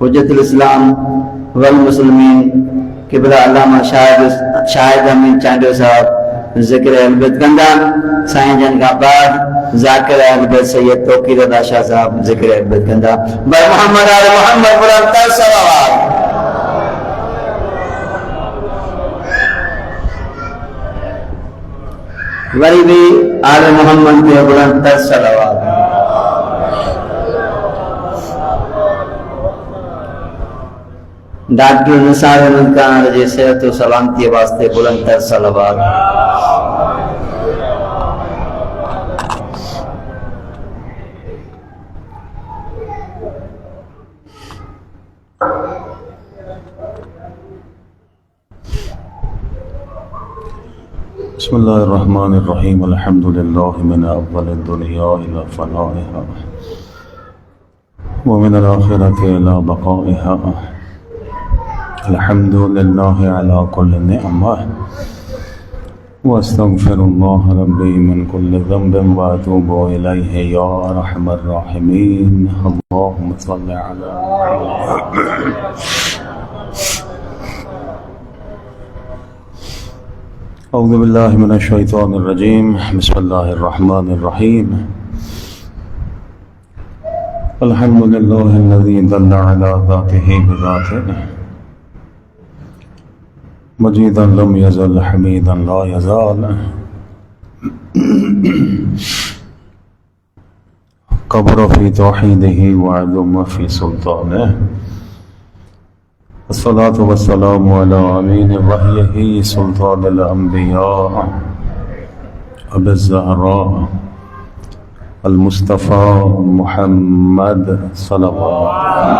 حجت الاسلام والمسلمین قبلہ علامہ شاہد امین چانڈو صاحب ذکر اہل بیت کندا، سائیں جن کا بعد ذاکر اہل بیت سید توقیر رضا شاہ صاحب ذکر اہل بیت کندا۔ بھائی محمد آل محمد بلند تر صلوات۔ وری بھی آل محمد کے بلند تر صلوات۔ ڈاکٹر نثار احمد خان جی صحت و سلامتی واسطے بلند تر صلوات۔ بسم اللہ الرحمن الرحیم، الحمد للہ من اول الدنیا الى فنائها ومن الآخرة الى بقائها، الحمد للہ علی کل نعمہ واستغفر اللہ ربی من کل ذنب واتوب الیہ یا ارحم الراحمین، اللہم صل علی اعوذ باللہ من الشیطان الرجیم، بسم اللہ الرحمن الرحیم، الحمد للہ الذی دل علی ذاتہ بذاتہ مجیدا لم یزل حمیدا لا یزال، کبر فی توحیدہ وعظم فی سلطانہ، الصلاة والسلام علی امین وحیہ سلطان الانبیاء ابی الزہراء المصطفى محمد صلوات۔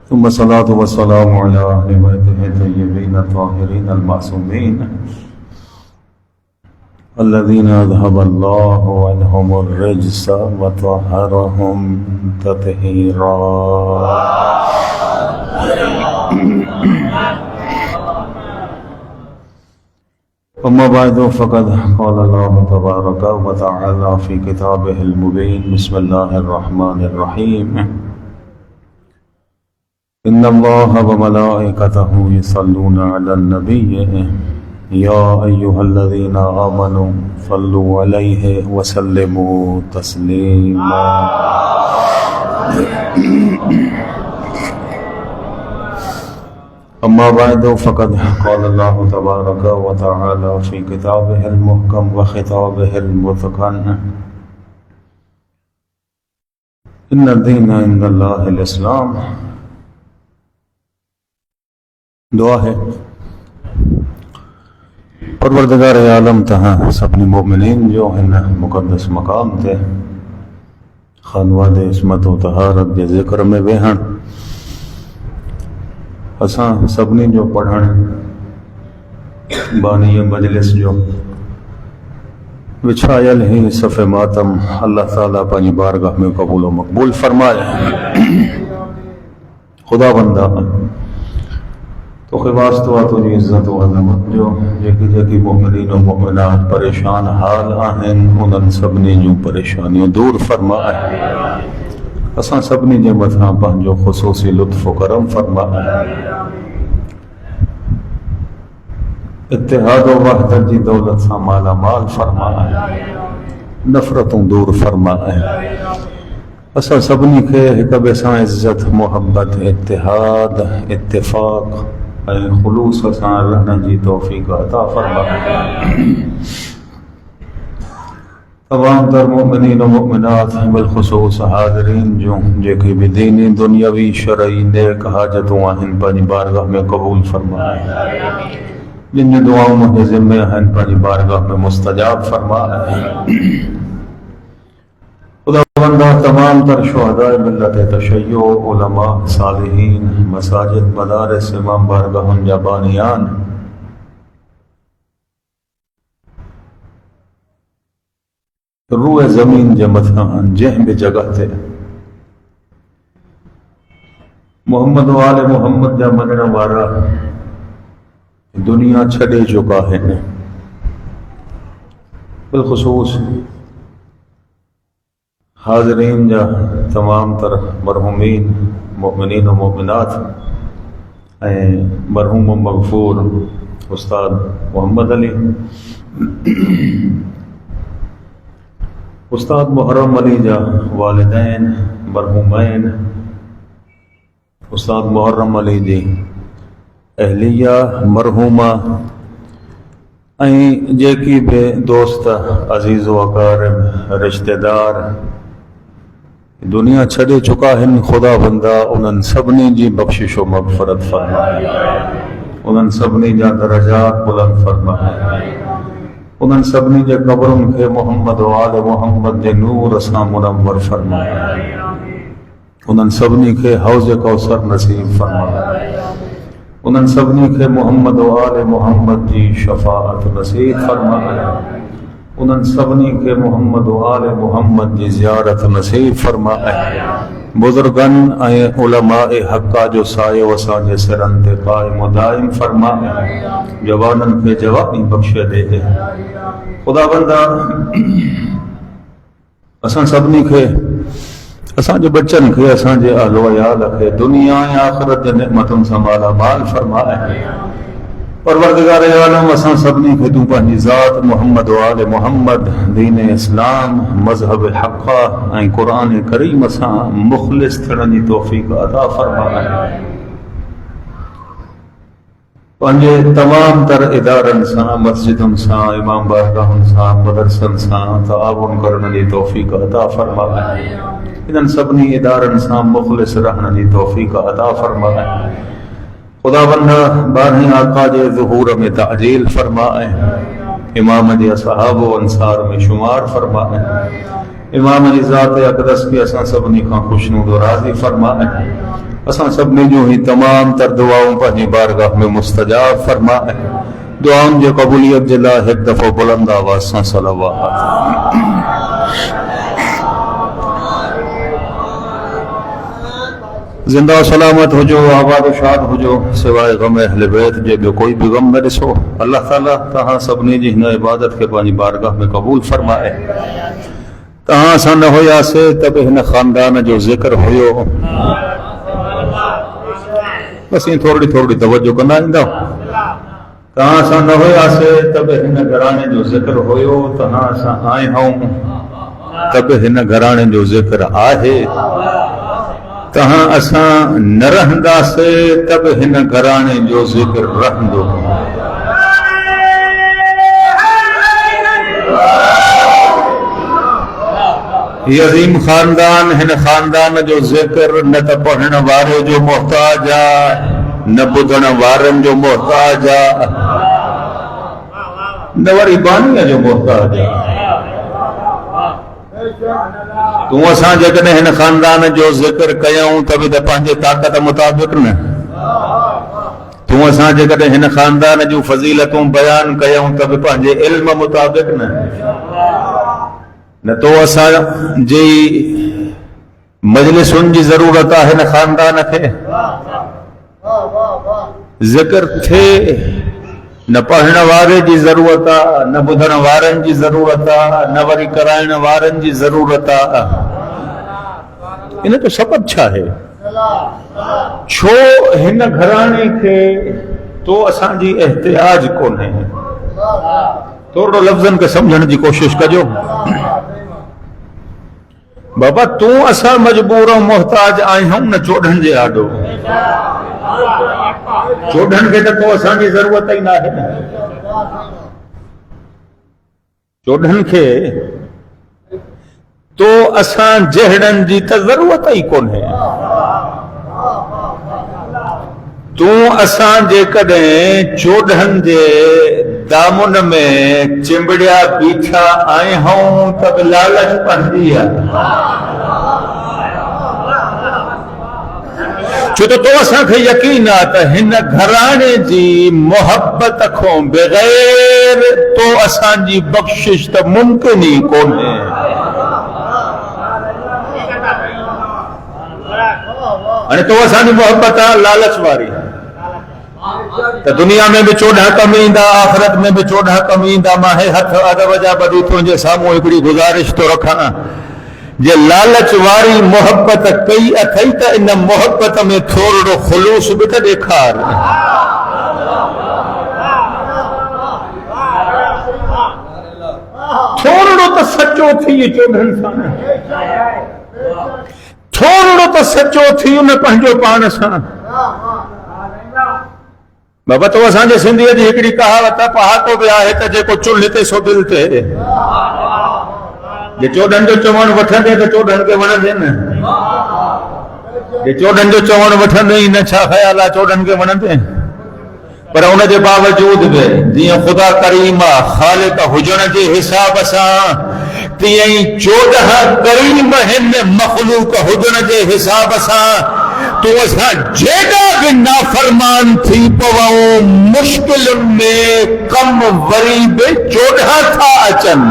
ثم الصلاة والسلام على أهل بيته الطيبين الطاهرين المعصومين الذين أذهب الله عنهم الرجس وطهرهم تطهيرا۔ أما بعد فقد قال الله تبارك وتعالى في كتابه المبين، بسم الله الرحمن الرحيم، إن الله وملائكته يصلون على النبي يا أيها الذين آمنوا صلوا عليه وسلموا تسليما۔ أما بعد فقد قال الله تبارك وتعالى في كتابه المحكم وخطابه المتقن، إن الدين عند الله الإسلام۔ دعا ہے پروردگار عالم تہاں سبنی مومنین جو ان مقدس مقام تے خانواد عصمت و طہارت کے ذکر میں ویہن، اساں سبنی جو پڑھن بانی مجلس جو وچھائل ہی صف ماتم، اللہ تعالیٰ پانی بارگاہ میں قبول و مقبول فرمائے۔ خدا بندہ تو خواست و تجھے عزت و عظمت جو جکی مومنین و مومنات پریشان حال آہن، انہاں سبنی جو پریشانیوں دور فرمائے، اساں سبنی جے متھاں پنجو خصوصی لطف و کرم فرمائے، اتحاد و وحدت جی دولت سا مالا مال فرمائے، نفرتوں دور فرمائے، اساں سبنی کے ایک بے ساں عزت محبت اتحاد اتفاق خلوص سان رہنا جی توفیق عطا فرمائے۔ تمام تر مومنین و مومنات بالخصوص حاضرین جو کہ بھی دینی دنیاوی شرعی نیک حاجتوں آہن پانی بارگاہ میں قبول فرمائے، جن دعاؤں میں ذمہ ہیں پانی بارگاہ میں مستجاب فرمائے۔ خدا بندہ تمام تر شہداء ملت تشیع، علماء، صالحین، مساجد، مدارس، امام بارگاہن یا بانیان، روح زمین جمتھان جہم جگہ تے محمد و آل محمد جا منن وارا دنیا چھڑے چکا ہے، بالخصوص حاضرین جا تمام تر مرحومین مؤمنین و مؤمنات مرحوم و مغفور استاد محمد علی، استاد محرم علی جا والدین مرحومین، استاد محرم علی جی اہلیہ مرحومہ، جیکی بے دوست عزیز و اقارب رشتہ دار دنیا چھڑے چکا ہن، خدا بندہ انہن سبنی جی بخشش و مغفرت فرمائے، انہن سبنی جا درجات بلند فرمائے، انہن سبنی جے قبرن کے محمد و آل محمد جے نور اساں منور فرمائے، انہن سبنی کے حوض کوثر نصیب فرمائے، انہن سبنی کے محمد و آل محمد جی شفاعت نصیب فرمائے، انہن سبنی کے محمد و آل محمد جی زیارت نصیب فرمائے، بزرگن علماء حقہ جو سائے وسانجے سرن تے قائم و دائم فرمائے، جوانن کے جوانی بخشے دے۔ خدا بندہ اساں سبنی کے، اساں جو بچن کے، اساں جے اہل و عیال کے دنیا آخرت جے نعمتن سنبھالا مال فرمائے، پروردگار عالم اساں سبنی کے تو پنجی ذات محمد و آل محمد، دین اسلام، مذہب حقہ قرآن کریم اساں مخلص تھڑنی توفیق عطا فرمائے، پنجے تمام تر ادارن ساں، مسجدن ساں، امام بارگاہن ساں، مدرسن ساں تعاون کرنی توفیق عطا فرمائے، انہن سبنی ادارن ساں مخلص رہنی توفیق عطا فرمائے، خدا بندہ بارہیں آقا جے ظہور میں تعجیل فرمائے، امام جے اصحاب و انصار میں شمار فرمائے، امام علی ذات اقدس کے اساں سبنی کا خوشنود و راضی فرمائے، اساں سبنی جو ہی تمام تر دعاؤں پہنی بارگاہ میں مستجاب فرمائے، دعاؤں جو قبولیت جلا ایک دفعہ بلند آواز ساں صلوات۔ زندہ و سلامت ہو جو، آباد و شاد ہو جو، سوائے غم اہل بیت جے جو کوئی بھی غم نہ رسو، اللہ تعالیٰ تہاں سبنی جی ہن عبادت کے پانی بارگاہ میں قبول فرمائے، تہاں سا نہ ہویا سے تب ہن خاندان جو ذکر ہویو، بس یہ تھوڑی تھوڑی توجہ کرنا اندہ، تہاں سا نہ ہویا سے تب ہن گھرانے جو ذکر ہویو، تہاں سا آئے ہوں تب ہن گھرانے جو ذکر آہے، تہاں اساں نہ رہندا سے تب ہن گھرانے جو ذکر رہندو، یہ عظیم خاندان ہن خاندان جو ذکر نہ تا پڑھن وارے جو محتاج آ، نہ بدھن وارن جو محتاج آ، نہ وری بانی جو محتاج آ، تو اساں جکنے ہن خاندان جو ذکر کیاؤں تبھی تے پانجے طاقت مطابق نہ، تو اساں جکنے ہن خاندان جو فضیلتوں بیان کیاؤں تبھی پانجے علم مطابق نہ تو اساں جی مجلسن جی ضرورت ہے نہ خاندان کے ذکر تھے، نہ پڑھن وارے جی ضرورت آ، نہ بدھن وارن جی ضرورت آ، نہ وری کرائن وارن جی ضرورت آ، انہیں تو سبب چھا ہے چھو ہن گھرانے کے تو اساں جی احتیاج کون ہے، توڑو لفظن کے سمجھن جی کوشش کجو بابا، تو اساں مجبور و محتاج آئے ہوں نہ چوڑھن جے آڈو، چوڑھن کے تو اساں جی ضرورت ہی نہ ہے، چوڑھن کے تو اساں جہڑن جی تا ضرورت ہی کون ہے، تو اساں جے کدیں چوڑھن جے دامن میں چمبڑیا بیٹھا آئے ہوں تب لالچ پہنچی ہے، چھو تو اساں کے یقین آتا ہن گھرانے جی محبت کھوں بغیر تو اساں جی بخشش تا ممکن ہی کون ہے، تو اساں جی محبت لالچ واری، تو دنیا میں بھی چوڑھا کمی دا، آخرت میں بھی چوڑھا کمی دا، ماہ ہتھ ادب جا بدی تجھے ساموں ایکڑی گزارش تو رکھا، جے لالچ واری محبت کئی اکھئی تا ان محبت میں تھوڑو خلوص بھی تا دیکھار تھوڑو تا سچو تھی یہ چودھن سان تھوڑو تا سچو تھی انہیں پہنجو پان سان بابا تو اساں جے سندھی جی ہکڑی کہاوت پہاٹو بھی آہے تا جے کو چل تے سو دل تے جے چوڈن جو چوڻ وٺندے ته چوڈن کي وڻندي نه جے چوڈن جو چوڻ وٺندے ئي نه ڇا خيال آ چوڈن کي وڻندي پر ان جي باوجود به جيئن خدا کريم خالق هجڻ جي حساب سان تيئن ئي 14 کريم هن مخلوق هجڻ جي حساب سان تو اسان جيڏا به نافرمان ٿي پوائون مشڪلن ۾ ڪم وري به 14 ٿا اچن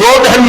14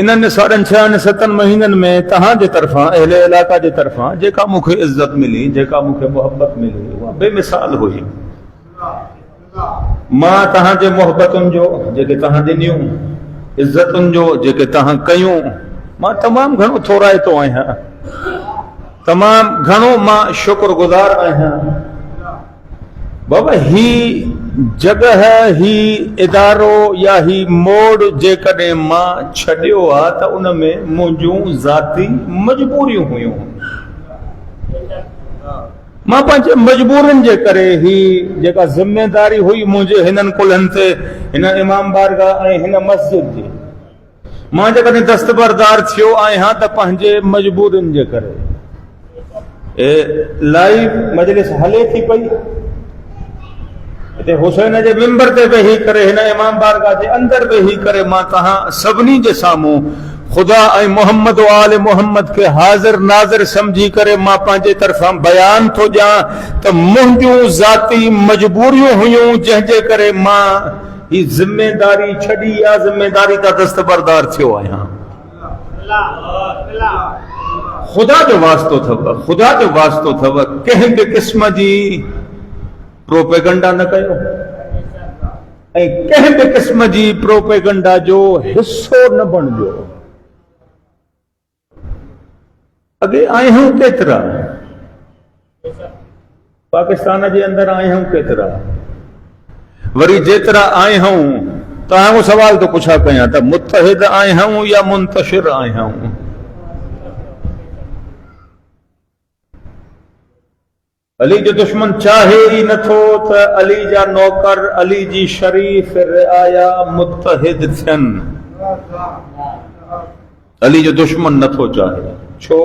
انہوں 6.5-7 مہینن میں تہاں جے طرفاں اہل علاقہ جے طرفاں جیکا مکھے عزت ملی جیکا مکھے محبت ملی وہ بے مثال ہوئی ماں تہاں جے محبتن جو جیکے تہاں ڈنیوں عزتن جو جیکے تہاں کیوں ماں تمام گھنو تھوڑا ہے تو آئے ہیں تمام گھنو ماں شکر گزار آئے ہیں بابا ہی جگہ ہی ادارو یا ہی موڑ جے کڈے ماں چھڈیو آ تا ان میں منجوں ذاتی مجبوریوں ہویوں ماں پانچے مجبورن جے کرے ہی جیکا ذمہ داری ہوئی مجھے ہنن کلہن تے ہن امام بارگاہ آئے ہن مسجد جی ماں جے کڈے دستبردار تھیو آئے ہاں تا پانچے مجبورن جے کرے لائیو مجلس ہلے تھی پئی تے حسین جے ممبر تے وہی کرے ہن امام بارگاہ دے اندر وہی کرے ماں تہاں سبنی جے ساموں خدا اے محمد و آل محمد کے حاضر ناظر سمجھی کرے ماں پانچے طرفاں بیان تھو جا تو منجوں ذاتی مجبوریوں ہویوں جہجے کرے ماں یہ ذمہ داری چھڑی یا ذمہ داری کا دستبردار تھیو آیا خدا جو واسطو تھو کہیں بھی قسم جی پروپیگنڈا نہ کہو اے کہیں بھی قسم جی پروپیگنڈا جو حصو نہ بن جو اگے آئے ہوں کیترا پاکستان جے اندر آئے ہوں کیترا وری جیترا آئے ہوں تاں وہ سوال تو پوچھا کیاں تا متحد آئے ہوں یا منتشر آئے ہوں علی جو دشمن چاہے ہی نہ تھو تا علی جا نوکر علی جی شریف رعایا متحد تھن علی جو دشمن نہ تھو چاہے چھو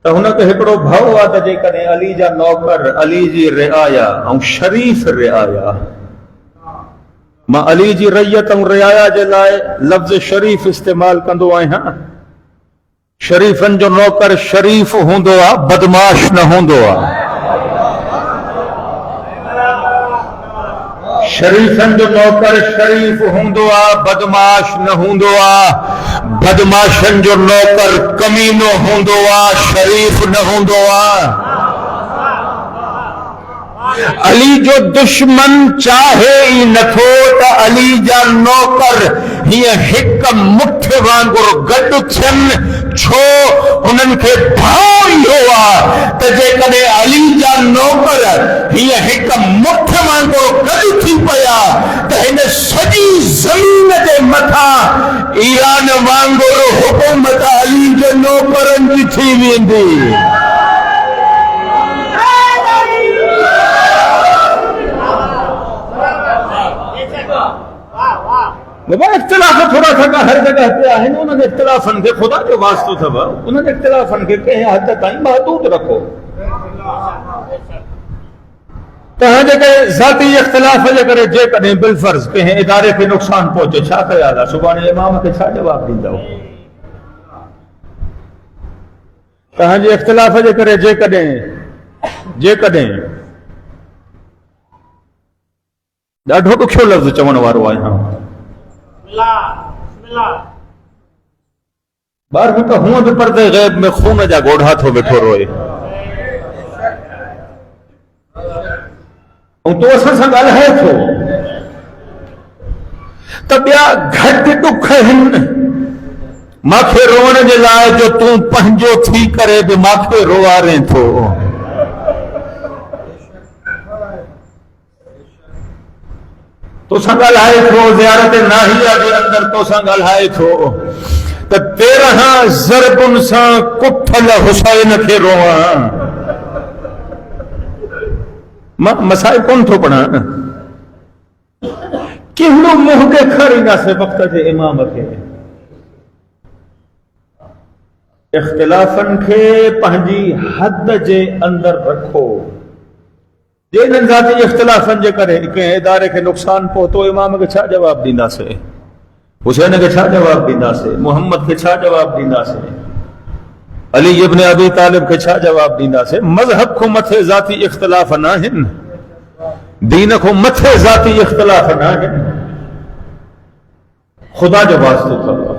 تا ہن کے ہکڑو بھاؤ آ تا جے کنے علی جا نوکر علی جی رعایا او شریف رعایا ماں علی جی ریت او رعایا جے لائے لفظ شریف استعمال کندو آئے ہاں شریفن جو نوکر شریف ہوندو آ بدماش نہ ہوندو آ شریفن جو نوکر شریف ہوندو آ بدماش نہ ہوندو آ بدماشن جو نوکر کمینو ہوندو آ شریف نہ ہوندو آ علی جو دشمن چاہے ہی نہ تھو تا علی جا نوکر ہی ہک مٹھ وانگر گڈ تھن چھو انہن کے بھاؤ ہی ہوا تا جے کدے علی جا نوکر ہی ہک مٹھ وانگر گڈ تھی پیا تا ہن سجی زمین دے متھا ایران وانگر حکومت علی جے نوکرن جی تھی ویندی بابا اختلاف تھوڑا تھا ہر جگہ پہ آئے انہوں نے اختلافن کے خدا جو واسطو تھا انہوں نے اختلافن کے کہیں حد تائیں محدود رکھو تہاں جے کہ ذاتی اختلاف جے کرے جے کہیں بالفرض کہیں ادارے پہ نقصان پہنچے چھا خیال ہے سبحان امام کے چھا جواب دیندا ہو تہاں جے اختلاف جے کرے جے کہیں ڈاڈھو ڈکھیو لفظ چون وارو آئے ہاں بار بھی تو ہوں بھی پردے غیب میں خون جا گوڑھا تھو بیٹھو روئے تو اسا سا گل ہے تھو تب یا گھٹ ڈکھ ہن ماکھے رونے جے لائے جو توں پنجو تھی کرے بھی ماکھے روا رہے تھو تو سنگل آئے تھو زیارت ناہیہ کے اندر تو سنگل آئے تھو تو 13 ضربن سا کٹھل حسین کے روان مسائل کون تھو پڑھا کہنو موہ کے کھڑی نہ سے وقت جے امام کے اختلافن کے پہنجی حد جے اندر رکھو جن ذاتی اختلافن جے کرے کہ ادارے کے نقصان پہتو امام کے چھا جواب دیندا سے حسین کے چھا جواب دیندا سے محمد کے چھا جواب دیندا سے علی ابن ابی طالب کے چھا جواب دیندا سے مذہب کو متھے ذاتی اختلاف نہ ہن دین کو متھے ذاتی اختلاف نہ ہن خدا جو واسطو تھا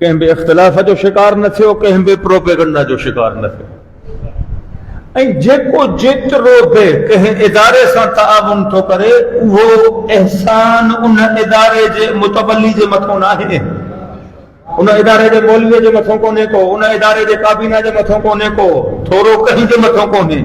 کہیں بے اختلاف جو شکار نہ تھو کہیں بے پروپیگنڈا جو شکار نہ تھو جیکو جترو بے کہیں ادارے سے تعاون تو کرے وہ احسان ان ادارے جے متولی جے متھوں نہ ہے ان ادارے جے مولوی جے متھوں کونے کو ان ادارے جے کابینہ جے متھوں کونے کو تھورو کہیں جے متھوں کونے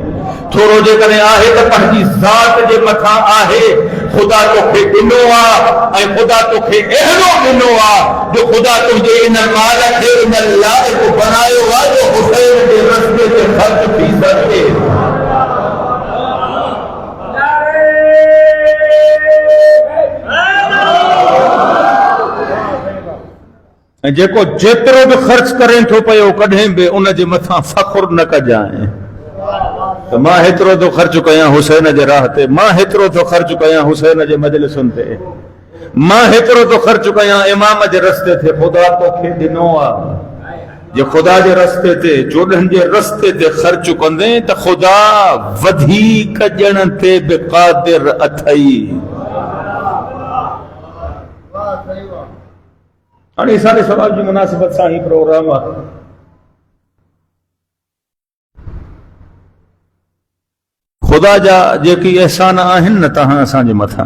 تھورو جے کرے آہے تو پہنچی ذات جے متھاں آہے خدا تو کھے ڈنو آ خدا تو کھے اہلو ڈنو آ جو خدا تجھے ان مال کھے ان اللہ کو بنائے ہوا جو حسین کے رستے سے خرچ بھی سکتے جیکو جترو بھی خرچ کریں تو پیو کڈھیں بے ان جے متھاں فخر نہ کجائیں تو ماں ہترو تو خرچ کیاں حسین جے راہ تے ماں ہترو تو خرچ کیاں حسین جے مجلسن تے ماں ہترو تو خرچ کیاں امام جے رستے تے خدا تو کھے ڈنو آ جے خدا جے رستے تے چوڈھن جے رستے تے خرچ کندیں تے خدا ودھیک ڄن تے بے قادر اتھئی ہاں سارے سوال کی مناسبت سا ہی پروگرام ہے خدا جا جیکی احسان آہن نہ تہاں اساں جے متھاں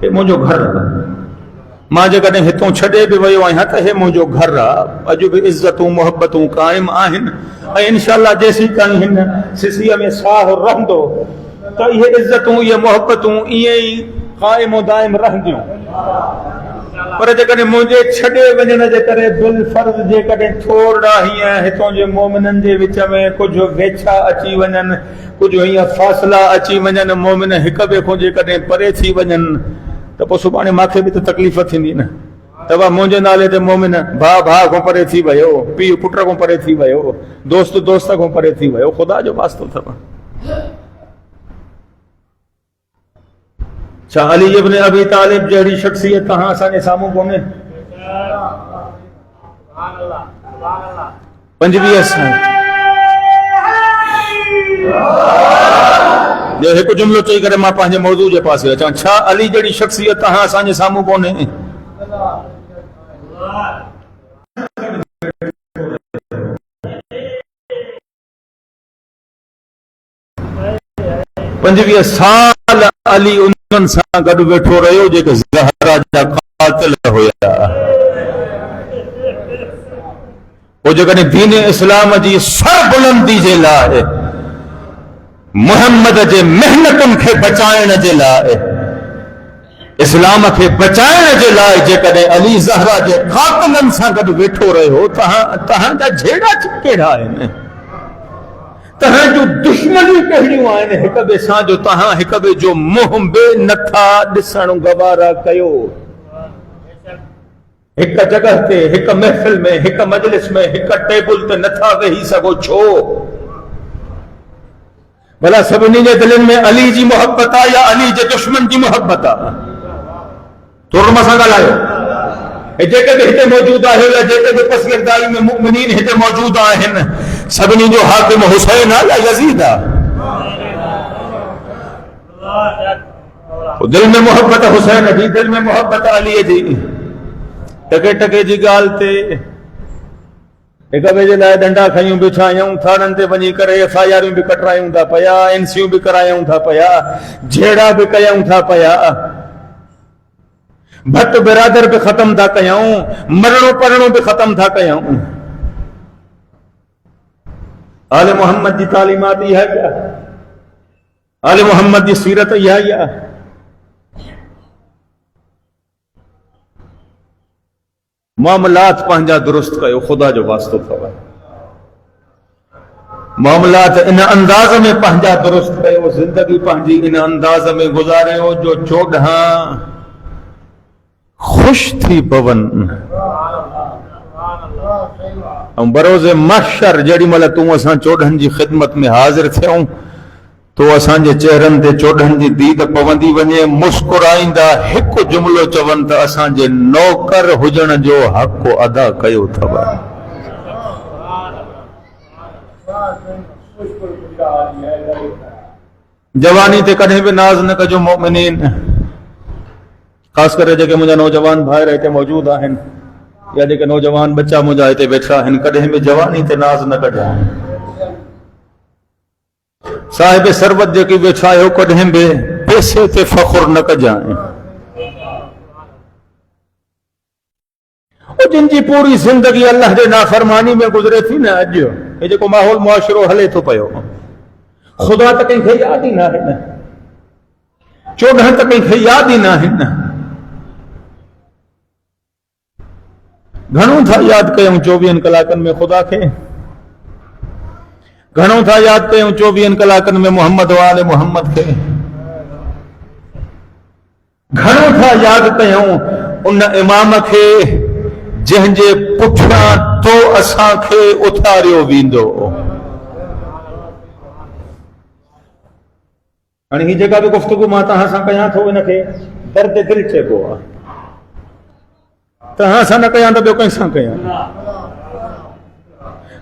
اے منجو گھر ماں جے کڈیں ہتوں چھڈے بھی ویو آہاں تے ہے منجو گھر اج بھی عزتوں محبتوں قائم آہن انشاءاللہ جیسی کہیں ہن سسیہ میں ساہ رہندو تو یہ عزتوں یہ محبتوں یہ قائم و دائم رہ دیوں پر جے کڈیں مجھے چھڈے وجن جے کرے بالفرض جے کڈیں تھوڑا ہی ہتوں جے مومنن جے وچ میں کچھ ویچھا اچی ونن کچھ ہی فاصلہ اچی ونن مومن ہک بے کو جے کڈیں پرے تھی ونن تو پو سبانے ماکھے بھی تو تکلیف تھیندی نا توا مونجے نالے تے مومن بھا بھا کو پرے تھی ویو پی پٹر کو پرے تھی ویو دوست دوست کو پرے تھی ویو خدا جو واسطو تھا شاہ علی ابن ابی طالب جہری شخصیت کہاں آسانے ساموں کونے پنجوی اسان جو ایک جملو چاہی کرے ماں پانچے موضوع جے پاسے اچھا شاہ علی جہری شخصیت کہاں آسانے ساموں کونے پنجوی سال علی انہن ساں گڈ بیٹھو رہیو جے کہ زہرا جا قاتل ہویا وہ جو کہ دین اسلام جی سر بلندی جے لائے محمد جے محنتن کے بچائن جے لائے اسلام کے بچائن جے لائے جے کہ علی زہرا جے قاتلن ساں گڈ بیٹھو رہیو تہاں جا جھیڑا چکیڑا ہے تہاں جو دشمنی کہڑیوں آئین ہک بے سان جو تہاں ہک بے جو منہ بے نتھا ڈسن گوارا کیو ہک جگہ تے ہک محفل میں ہک مجلس میں ہک ٹیبل تے نتھا وہی سگو چھو بھلا سبنی جے دلن میں علی جی محبت آ یا علی جے دشمن جی محبت آ تور مسا ڳالهايو جيڪي به هتي موجود آهي يا جيڪي به پسگردائی میں مؤمنین هتي موجود آهن سبني جو حاکم حسین آ یا یزید آ دل میں محبت حسین جی دل میں محبت علی جی ٹکے ٹکے جی ڳال تے ایک بے جے لائے ڈنڈا کھائیوں بچھائیوں تھاڑن تے وñي کرے ایف آئی آروں بھی کٹرائیوں تھا پیا این سیوں بھی کرائیوں تھا پیا جھیڑا بھی کیوں تھا پیا بھٹ برادر بھی ختم تھا کیوں مرنوں پرنوں بھی ختم تھا کیوں آل محمد کی تعلیمات یہ ہے کیا آل محمد کی سیرت یہ ہے کیا معاملات پہنجا درست کیو خدا جو واسطو تھا معاملات ان انداز میں پہنجا درست کیو زندگی پہنجی ان انداز میں گزارے ہو جو چوڑھاں خوش تھی پون بروز محشر جڑی مل توں اساں چوڑھن جی خدمت میں حاضر تھیوں تو اساں جے چہرن تے چوڑھن جی دید پوندی ونے مسکرائیندا ہک جملو چون تا اساں جے نوکر ہوجن جو حق ادا کیو تھا جوانی تے کدیں بھی ناز نہ کجو مومنین، خاص کر جے مجھا نوجوان بھائی رہتے موجود آہن یا جے نوجوان بچہ مجھا تے بیٹھا ہیں، کدیں بھی جوانی تے ناز نہ کجا صاحب ثروت جے کی بیٹھا ہو، کدیں بھی پیسے تے فخر نہ کجائیں، جن جی پوری زندگی اللہ دے نافرمانی میں گزرے تھی نا، اج یہ جو ماحول معاشرو ہلے تو پیو، خدا تک کہیں یاد ہی نہ ہے نا، 14 تک کہیں یاد ہی نہ ہے نا، گھنوں تھا یاد کہیں 24 کلاکن میں خدا کے، گھنوں تھا یاد کہیں 24 کلاکن میں محمد و آل محمد کے، گھنوں تھا یاد کہیں ان امام کے جن جے پٹھنا تو اساں کے اتاریو ویندو۔ ہن ہی جگہ بھی گفتگو ماں تہاں سان کیاں تھو ان کے درد دل چے کو تہاں سان نہ کیاں تے ٻیو کہیں سان کیاں،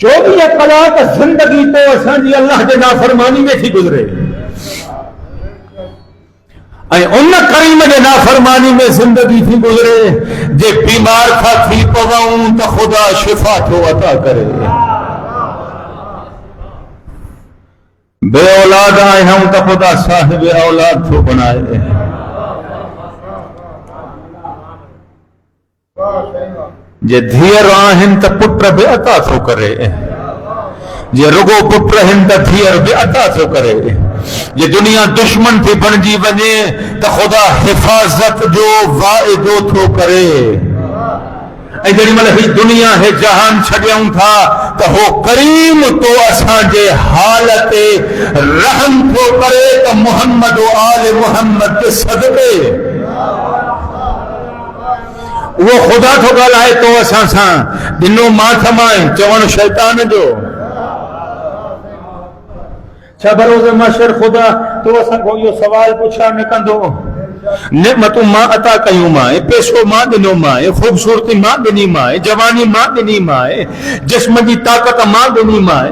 24 کلاک زندگی تو اساں جی اللہ دے نافرمانی میں تھی گزرے، ان کریم دے نافرمانی میں زندگی تھی گزرے، جے بیمار تھا تھی پواؤں تو خدا شفا تو عطا کرے، بے اولاد آئے ہوں تو خدا صاحب اولاد تو بنائے، جے دھیر آہن تو پٹر بے عطا تو کرے، جے رگو پٹر ہن تو دھیر بے عطا تو کرے، یہ دنیا دشمن تھی بن جی بنے تو خدا حفاظت جو وعدو تو کرے، اے جڑی مل ہی دنیا ہے جہان چھڑیاں تھا تو ہو کریم تو اساں جے حالت رحم تو کرے، تو محمد و آل محمد کے صدقے وہ خدا تو گالائے تو اساں ساں دنوں ماں تھمائیں چون شیطان جو چھا بروز محشر خدا تو اساں کو یہ سوال پوچھا نہ کندو، نعمتوں ماں عطا کیوں ماں، پیسو ماں دنوں ماں، خوبصورتی ماں دنی ماں، جوانی ماں دنی ماں، جسم کی طاقت ماں دنی ماں،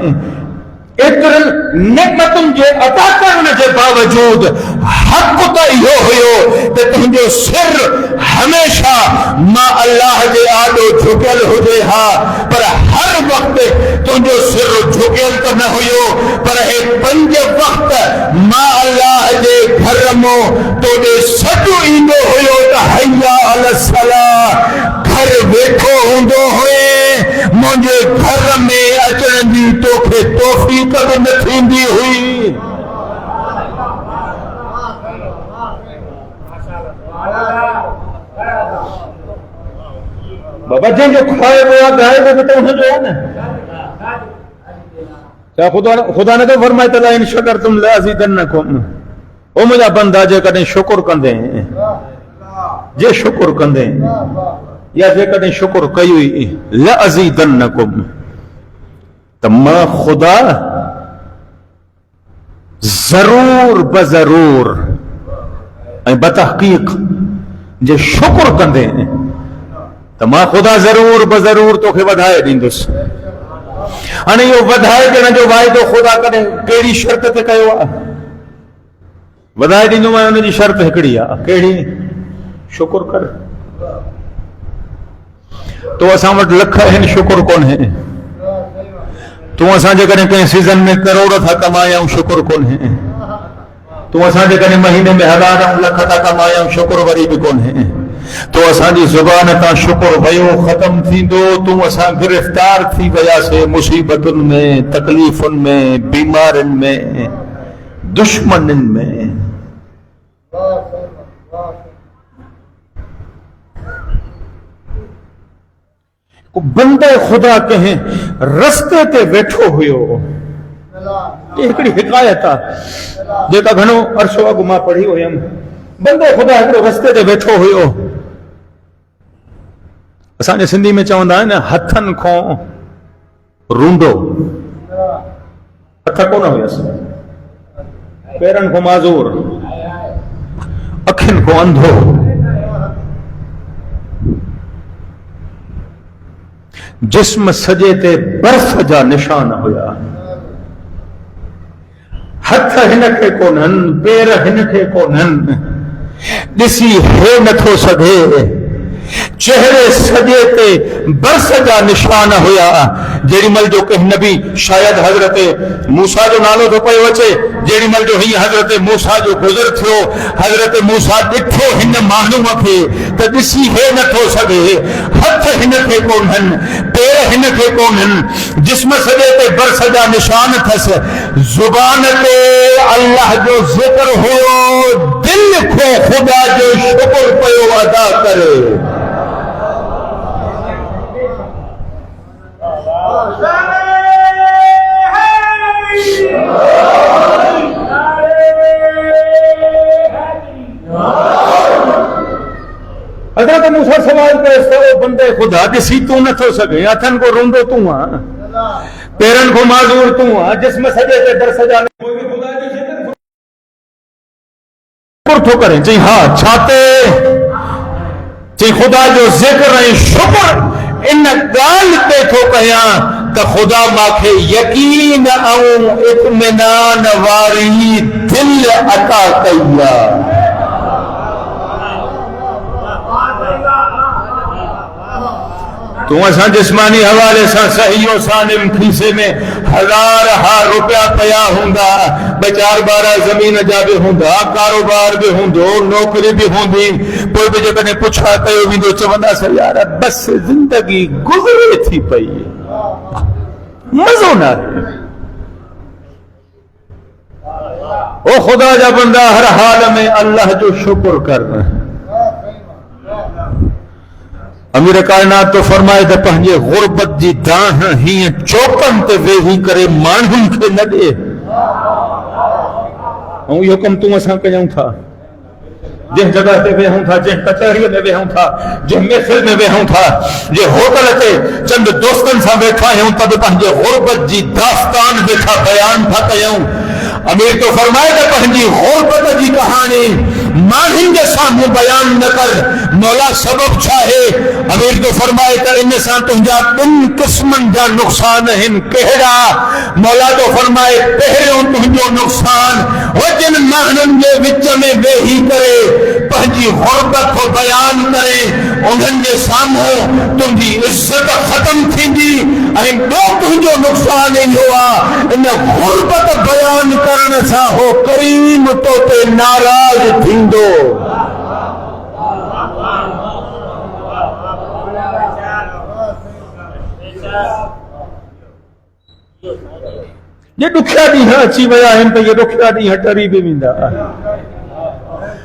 اتر نعمتوں جے عطا کرنے کے باوجود حق تو یہ ہوئیو کہ تنجو سر ہمیشہ ماں اللہ دے آدو جھکل ہو جے ہاں، پر ہر وقت تنجو سر جھکل تو نہ ہوئیو، پر ایک پنج وقت ماں اللہ دے گھرمو تو دے سٹو ایندو ہوئیو تا حیاء علی الصلاة، گھر بیٹھو ہوندو ہوئے مجھے گھر میں اچن دی تو پھر توفیق نہ تھیندی ہوئی، بابا جن جو کھائے وہ گائے وہ بیٹا انہیں جو ہے نا، کیا خدا نے تو فرمائے تلا ان شکرتم لازیدنکم، وہ مجھا بندہ جے کدیں شکر کندیں، جے شکر کندیں یا جے کدیں شکر کیوئی لازیدنکم، تو ماں خدا ضرور بضرور بتحقیق جے شکر کندیں تو ماں خدا ضرور بضرور تو کے ودھائے دیندس، ہنے یہ ودھائے دینا جو وعدو خدا کرے کیڑی شرط تے کیو ودھائے دیندو میں انہاں جی شرط ہکڑی کیڑی شکر کر، تو اساں وٹ لکھ ہیں شکر کون ہے، تو اساں جے کریں کہیں سیزن میں کروڑ تھا کمایا ہوں شکر کون ہے، تو اساں جے کریں مہینے میں 1000 لکھ تھا کمایا ہوں شکر وری بھی کون ہے، تو اساں جی زبان تا شکر بھئیو ختم تھی دو، تو اساں گرفتار تھی ویا سے مصیبتن میں، تکلیفن میں، بیمارن میں، دشمنن میں، کو بندے خدا کہیں رستے تے بیٹھو ہوئیو، یہ ایکڑی حکایت جے کا گھنو عرصو اگو ماں پڑھی ہوئی ہم، بندے خدا ایکڑو رستے تے بیٹھو ہوئیو، اساں نے سندھی میں چاہندہ ہے نا ہتھن کو رونڈو، ہتھا کو نہ ہوئی اساں، پیرن کو معذور، اکھن کو اندھو، جسم سجے تے برف جا نشان ہویا ہتھ ہن کے کونن پیر ہن کے کونن ڈسی ہے نتھو سگے چہرے سجے تے برس جا نشان ہویا جیڑی مل جو کہ نبی شاید حضرت موسیٰ جو نالو تو پہ وچے جیڑی مل جو ہی حضرت موسیٰ جو گزر تھو حضرت موسیٰ ڈٹھو ہن مانو مکھے تا ڈسی ہے نتھو سگے ہتھ ہن کے کونن پیر ہن کے کونن جسم سجے تے برس جا نشان تھس زبان تے اللہ جو ذکر ہو دل کو خدا جو شکر پیو ادا کرے حضرت موسیٰ سوال کرے وہ بندے خدا دسی تو نہ تھو سکے ہتھن کو روندو تو ہاں پیرن کو معذور تو ہاں جسم سجے تے در سجانے کوئی بھی خدا جو شکر تو کریں چاہیے ہاں چھاتے چاہیے خدا جو ذکر ہے شکر ان گال تے تھو کہیاں تا خدا ماکھے یقین او اطمینان واری دل عطا کیا تو اساں جسمانی حوالے سے صحیح و سالم کھیسے میں ہزار روپیہ پیا ہوندا بچار بارہ زمین جا بھی ہوندا کاروبار بھی ہوندو نوکری بھی ہوندی کوئی بھی جگہ نے پوچھا کہو بھی دو چوندا سا یار بس زندگی گزرے تھی پئی مزو نہ او خدا جا بندہ ہر حال میں اللہ جو شکر کر رہا ہے امیر کائنات تو فرمائے تے پنجے غربت جی داہ ہی چوکن تے ویہی کرے مانہن کے نہ دے ہوں یہ حکم تم اساں کیوں تھا جس جگہ تے ویہوں تھا جس کچہری میں ویہوں تھا جس محفل میں ویہوں تھا جس ہوٹل تے چند دوستن سا بیٹھا ہوں تب پنجے غربت جی داستان بیٹھا بیان تھا کیوں امیر تو فرمائے تے پنجی غربت جی کہانی مانہن کے سامنے بیان نہ کر مولا سبب چاہے امیر تو فرمائے کہ انسان تنجا تن قسمن جا نقصان ہن کہڑا مولا تو فرمائے پہروں تنجو نقصان وہ جن مانہن کے وچ میں وہی کرے پنجی غربت کو بیان کرے انہن کے سامنے تنجی عزت ختم تھیندی این دو تنجو نقصان نہیں ہوا ان غربت بیان کرنے سا ہو کریم تو تے ناراض تھیندو یہ دکھیا دی ہے اچھی وجہ ہے یہ دکھیا دی ہے ٹری بھی مندہ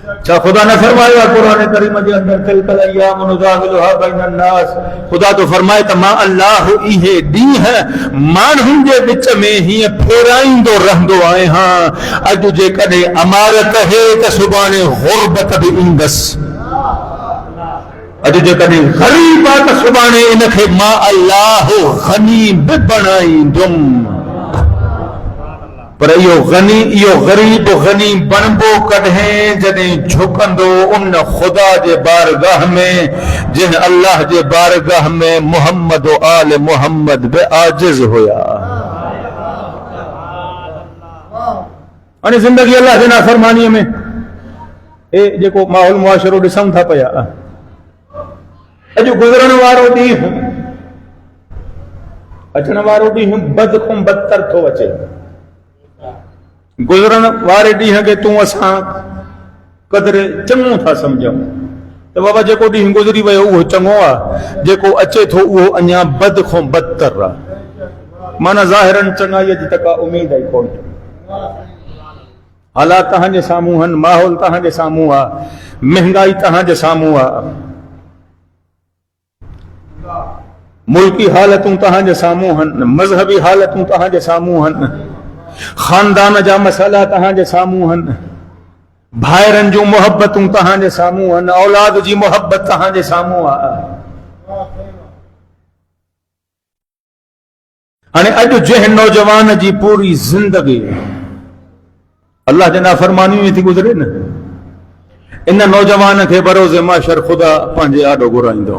اچھا خدا نے فرمایا قرآن کریم کے اندر تلک الایام نداولها بین الناس خدا تو فرمائے تو ما اللہ یہ دی ہے مان ہوں جے وچ میں ہی پھیرائیں دو رہندو آئے ہاں اج جے کدے امارت ہے تے صبح غربت بھی اندس اج جے کدے غریب آ تے صبح انکھے ما اللہ غنی بھی بنائیں دم پر ایو غنی ایو غریب غنی بنبو کڈہیں جدیں جھکندو ان خدا جے بارگاہ میں جن اللہ جے بارگاہ میں محمد و آل محمد بے عاجز ہویا انہیں زندگی اللہ جے نافرمانی میں اے جے کو ماحول معاشرو ڈسم تھا پیا اجو گزرن وارو دی ہوں اچھن وارو دی ہوں بد کم بدتر تھو اچے گزرن وارے ڈیہاں کے تو اساں قدر چنگو تھا سمجھوں تو بابا جے کو ڈیہاں گزری وے وہ چنگو آ جے کو اچے تھو وہ انیا بد کھوں بدتر رہا مانا ظاہرن چنگائی جی تکا امید ہے کون حالات تہاں جے ساموں ہن ماحول تہاں جے ساموں آ مہنگائی تہاں جے ساموں آ ملکی حالتوں تہاں جے ساموں ہن مذہبی حالتوں تہاں جے ساموں ہن خاندان جا مسئلہ تہاں جے ساموں ہن بھائرن جو محبتوں تہاں جے ساموں ہن اولاد جی محبت تہاں جے ساموں آ ہنے اج جہ نوجوان جی پوری زندگی اللہ جے نافرمانی میں تھی گزرے نا ان نوجوان کے بروز معاشر خدا پانجے آڈو گرائیں دو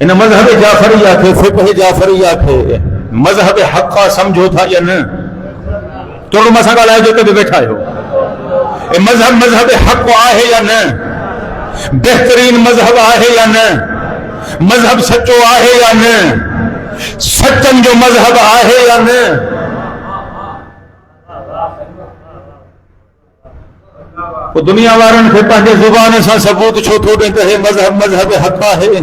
ان مذہب جعفریہ کے فقہ جعفریہ کے مذہب حقا سمجھو تھا یا نہ؟ تو مسا ڳالھائے جو کدی بیٹھا ہو اے مذہب حق آہے یا نہ؟ بہترین مذہب آہے یا نہ؟ مذہب سچو آہے یا نہ؟ سچن جو مذہب آہے یا نہ؟ وہ دنیا وارن کے پہلے زبان سے ثبوت چھو تھو دیں کہ مذہب حق آہے،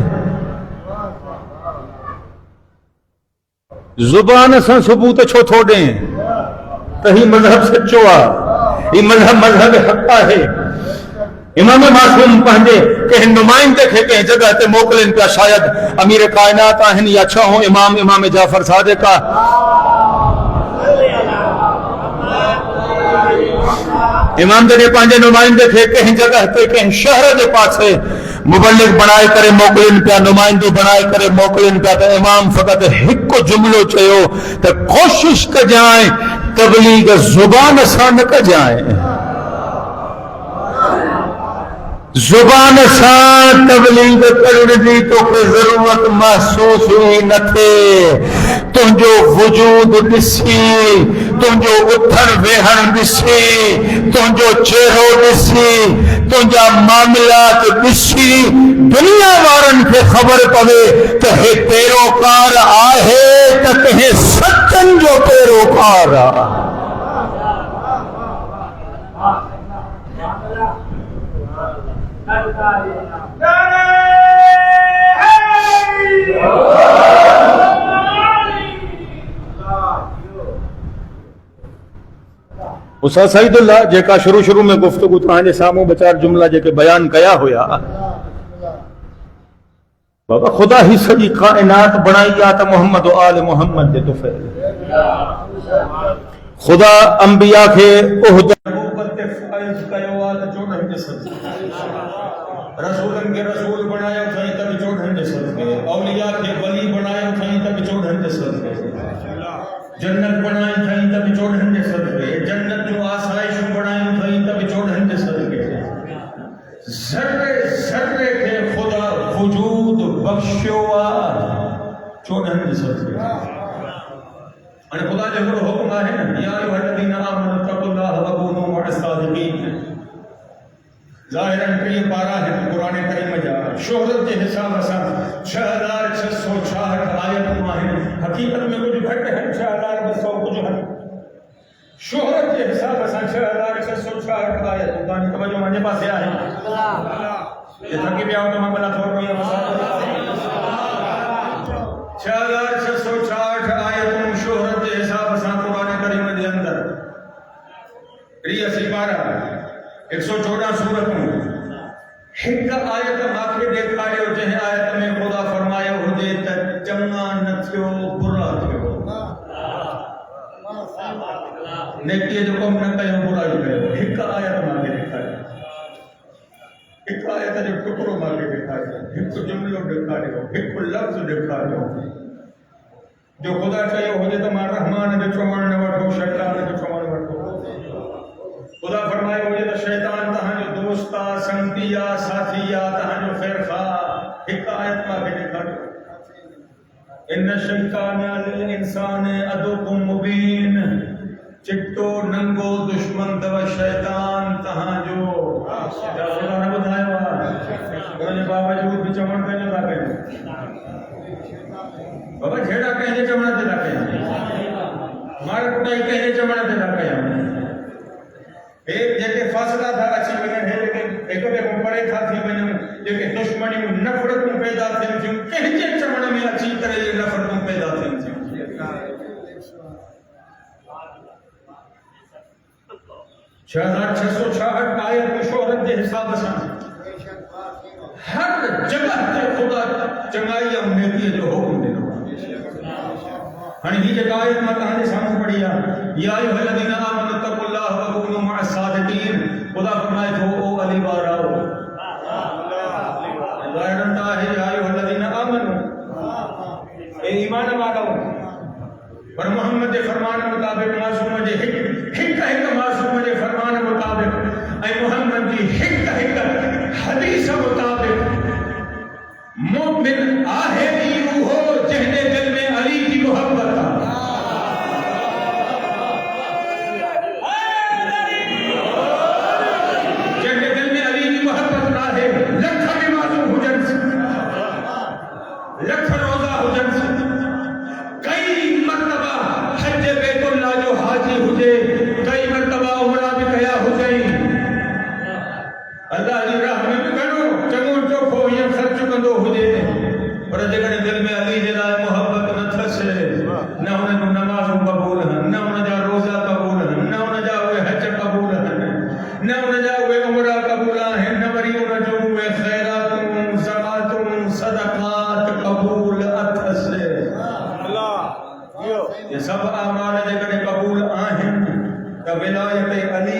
زبان سے ثبوت چھو تھو دیں کہ مذہب سچو آ، یہ مذہب حق آہے۔ امام معصوم پہنجے کہ نمائندے کے کہیں جگہ تے موکلن پیا، شاید امیر کائنات آہن یا چھو امام جعفر صادق کا، امام دے پانچے نمائندے تھے کہیں جگہ تے کہیں شہر دے پاسے مبلغ بنائے کرے موکلن پیا، نمائندے بنائے کرے موکلن پیا، تے امام فقط ایک جملو چیو تے کوشش کر جائیں تبلیغ زبان سان کر جائیں، زبان سان تبلیغ کرنے دی تو کوئی ضرورت محسوس ہوئی نہ تھے، تم جو وجود دسی، تم جو اٹھن ویہن دسی، تم جو چہرو دسی، تم جا معاملات دسی، دنیا وارن کے خبر پوے کہ ہے پیروکار آہے تو کہیں سچن جو پیروکار آ۔ استاد سعید اللہ جیکا شروع میں گفتگو تہاں ساموں بچار جملہ جے کے بیان کیا ہویا، بابا خدا ہی سجی کائنات بنائی آتا محمد و آل محمد دے توفیل، خدا انبیاء کے عہدہ نبوت فائز کیو آتا چوڑھن جسد، رسولن کے رسول بنایا تھیں تب چوڑھن جسد کے، اولیاء کے ولی بنایا تھیں تب چوڑھن جسد کے، جنت بنائی تھیں تب چوڑھن جسد کے، جنت جو آسائش بنائی تھیں تب چوڑھن جسد کے، ذرے ذرے کے خدا وجود بخشوا چوڑھن جسد کے۔ اور خدا جو حکم ہے یا ایھا الذین آمنوا اتقوا اللہ وکونوا مع الصادقین، ظاہراً کہ یہ پارا ہے قرآن کریم جا شہرت کے حساب سے 6666 آیت ہیں، حقیقت میں کچھ گھٹ ہے 6200 کچھ ہے، شہرت کے حساب سے 6666 آیت قرآن توجہ مانے پاس ہے یہ تھکی بھی آؤ تو میں بلا تھوڑ رہی ہے 6666 آیت شہرت کے حساب سے قرآن کریم دے اندر ری اسی پارا 114 سورتوں ایک آیت ماکھے دیکھائے ہو جہیں آیت میں خدا فرمایا ہو دے تک چنگا نہ تھیو برا تھیو، نیکی جو کم نہ کہو برا جو کہو، ایک آیت ماکھے دیکھائے، ایک آیت جو ٹکڑوں ماکھے دیکھائے، ایک جملوں دیکھائے ہو، ایک لفظ دیکھائے ہو، جو خدا چاہیے ہو جے تو ماں رحمان جو چومن نہ وٹھو، شیطان جو چومن وٹھو، خدا فرمائے ہو جے تو شیطان تہاں جو دوستا سنگتیا ساتھیا تہاں جو خیر خواہ، ایک آیت ماں کے دکھا دو ان الشیطان للانسان عدو مبین، چٹو ننگو دشمن دو شیطان تہاں جو خدا نے بدھائے ہوا انہیں باوجود بھی چمن کہنے لگے بابا جھیڑا کہنے چمن دے لگے مار کٹائی کہنے چمن دے لگے ایک جیسے فاصلہ تھا اچھی بنن ہے لیکن ایک بے کو پڑے تھا تھی بنن لیکن دشمنی میں نفرت میں پیدا تھی کہنے چمن میں اچھی طرح یہ نفرت میں پیدا تھی 6666 آیت میں شہرت کے حساب سے ہر جگہ تے خدا چنگائی اور نیکی جو حکم دینا ہن ہی جگہ آیت میں کہانی سامنے پڑھی یا ایھا الذین آمنوا اتقوا اللہ وکونوا مع الصادقین، خدا فرمائے تو او علی باراؤ ظاہراً ہے یا ایھا الذین آمنوا اے ایمان والو، اور محمد کے فرمان مطابق معصوم جے ہک معصوم جے فرمان مطابق اے محمد کی ہک حدیث مطابق مومن آہے ولایت علی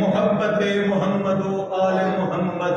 محبت محمد و آل محمد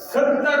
70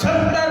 70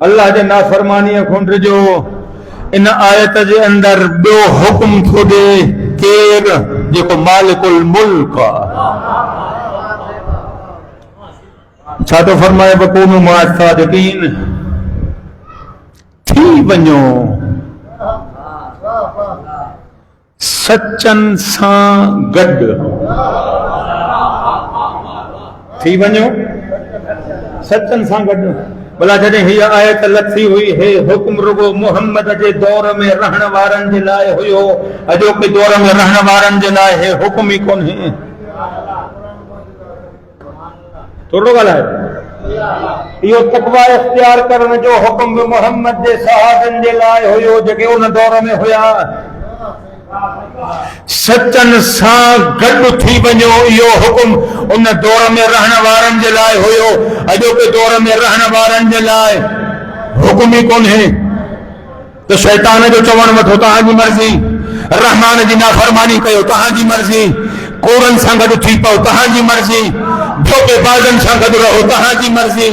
اللہ جے نافرمانی کھنڈ جو ان آیت جے اندر بیو حکم تھو دے کیر جیکو مالک الملک چھا تو فرمائے بکونو مع الصادقین تھی ونجو سچن سان گڈ تھی ونجو سچن سان گڈ بلا جڏهن هي آيت لٿي ہوئی ہے حکم رگو محمد جے دور میں رہن وارن جے لائے ہویو اجو کے دور میں رہن وارن جے لائے ہے حکم ہی کون ہے تھوڑو ڳالهائے یہ تقوی اختیار کرن جو حکم بھی محمد جے صحابن جے لائے ہویو جے ان دور میں ہویا سچن سان گڈ تھی ونجو یہ حکم ان دور میں رہن وارن جے لائے ہویو اجو کے دور میں رہن وارن جے لائے حکم ہی کون ہے تو شیطان جو چون وٹھو تہاں جی مرضی رحمان جی نافرمانی کیو تہاں جی مرضی کورن سان گڈ تھی پاؤ تہاں جی مرضی دھوکے بازن سان گڈ رہو تہاں جی مرضی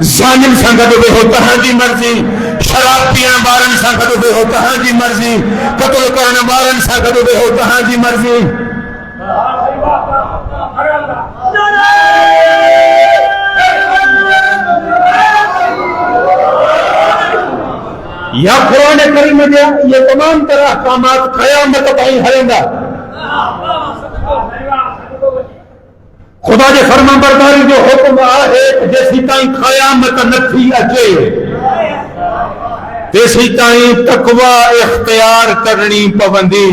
ظالم سان گڈ رہو تہاں جی مرضی شراب پیئن وارن سان گڈ رہو تہاں جی مرضی قتل کرن وارن سان گڈ رہو تہاں جی مرضی یا قرآن کریم جا یہ تمام طرح احکامات قیامت تائیں ہلندا خدا جے فرما برداری جو حکم ہے جیسی تائیں قیامت نتھی اچے تیسی تائیں تقوی اختیار کرنی پوندی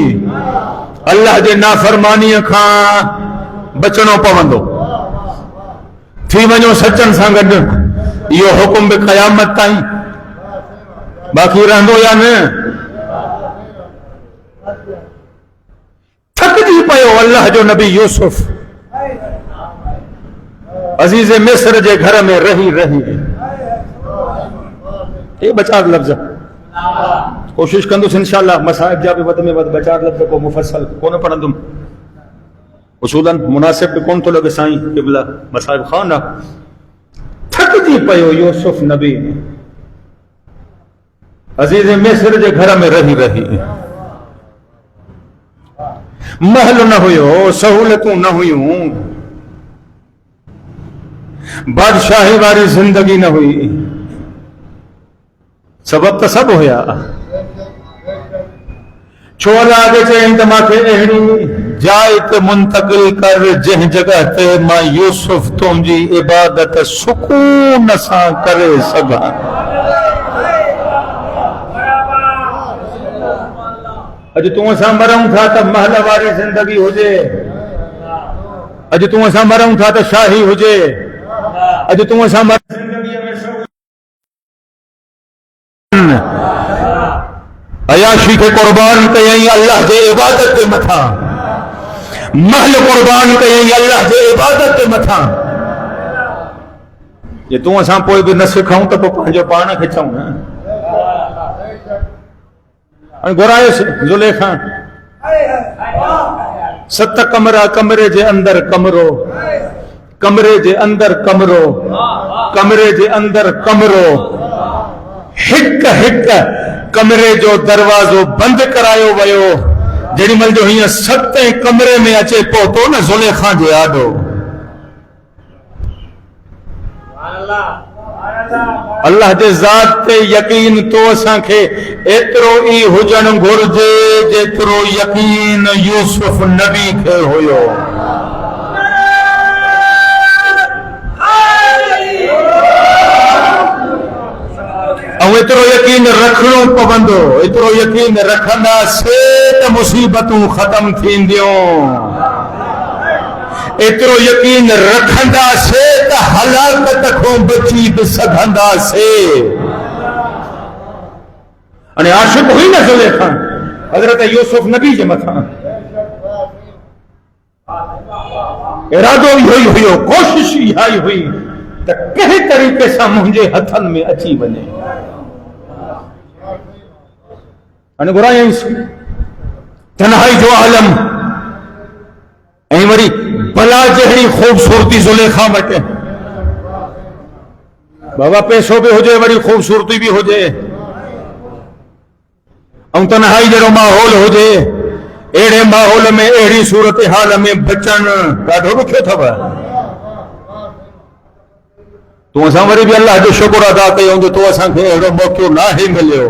اللہ جے نافرمانی کھان بچنو پوندو تھی ونجو سچن سان گڈ یہ حکم بھی قیامت تائیں باقی رہندو یا نہ تھک جی پيو اللہ جو نبی یوسف عزیز مصر جے گھر میں رہی یہ بچار لفظ کوشش کندس انشاءاللہ مصائب جا بھی ود میں ود بچار لفظ کو مفصل کون پڑھندم اصولا مناسب بھی کون تو لگے سائیں قبلہ مصائب خانہ تھک جی پيو یوسف نبی عزیز مصر جے گھر میں رہی محل نہ ہویو سہولتوں نہ ہویوں بادشاہی واری زندگی نہ ہوئی سبب تو سب ہویا چھوڑا آگے چاہیں تما کے اہڑی جائے تے منتقل کر جہ جگہ تے ماں یوسف تم جی عبادت سکون سا کرے سگا اج تو اساں مروں تھا تو محل واری زندگی ہو جے اج تو اساں مروں تھا تو شاہی ہو جے اج تو اساں زندگی میں عیاشی کے قربان کہیں اللہ دے عبادت دے متھا محل قربان کہیں اللہ دے عبادت دے متھا یہ تو اساں کوئی بھی نہ سکھاؤں تو پنجو پان کھچاؤں نا گورائے زلیخا 7 کمرہ کمرے جے اندر کمرو کمرے جے اندر کمرو کمرے جے اندر کمرو ہک کمرے جو دروازو بند کرایو ویو جڑی مل جو ہی 7 کمرے میں اچے پوتو نا زلیخا جے آڈو اللہ دے ذات تے یقین تو اساں کے اترو ای ہوجن گھرجے جترو یقین یوسف نبی کے ہویو او اترو یقین رکھنو پوندو اترو یقین رکھندا سے تے مصیبتوں ختم تھیندیوں اترو یقین رکھندا سے تا ہلاکت کو بچی بسگھندا سے انہیں عاشق ہوئی نا زلیخا حضرت یوسف نبی جے متھا ارادو ہوئی ہوئی کوشش ہی ہوئی تا کہے طریقے سا مجھے ہتھن میں اچھی بنے انہیں گرائیں تنہائی جو عالم این وری بلا جہری خوبصورتی زلیخا بٹے بابا پیسو بھی ہو جائے وری خوبصورتی بھی ہو جائے اور تنہائی جڑو ماحول ہو جائے اہڑے ماحول میں اہڑی صورتحال میں بچن ڈاڈھو ڏکھيو تھو تو اساں وری بھی اللہ جو شکر ادا کيون جو تو اساں کي اهڙو موقع نہ ہی مليو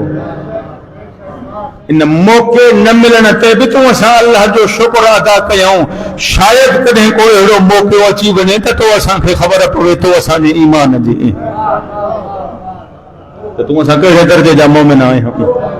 ان موقع نہ ملن تے بھی تو اساں اللہ جو شکر ادا کيون شاید کدیں کوئی اهڙو موقع اچي وڃے تو اساں کي خبر پوي تو اساں جي ایمان جي تو اساں کهڙے درجے جا مومن آهيون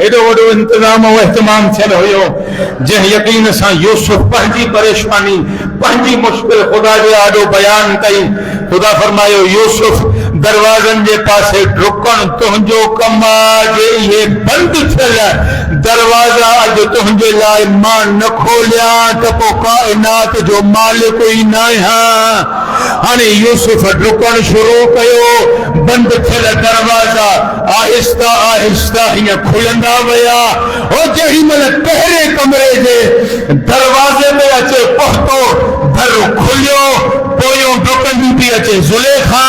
ایڈو وڈو انتظام و اہتمام تھیل ہوئیو جن یقین سا یوسف پہنجی پریشانی پہنجی مشکل خدا جے آڈو بیان کئی خدا فرمایو یوسف دروازن جے پاسے ڈرکن تہنجو کما جے یہ بند تھیل دروازہ اج تہنجے لائے ماں نہ کھولیا تپو کائنات جو مالک ہی نہ ہاں ہانے یوسف ڈرکن شروع کیو بند تھیل دروازہ آہستہ آہستہ ہی کھلندا ویا او جہی مل پہرے کمرے دے دروازے میں اچے پہتو در کھلیو پویوں ڈرکن بھی اچے زلیخا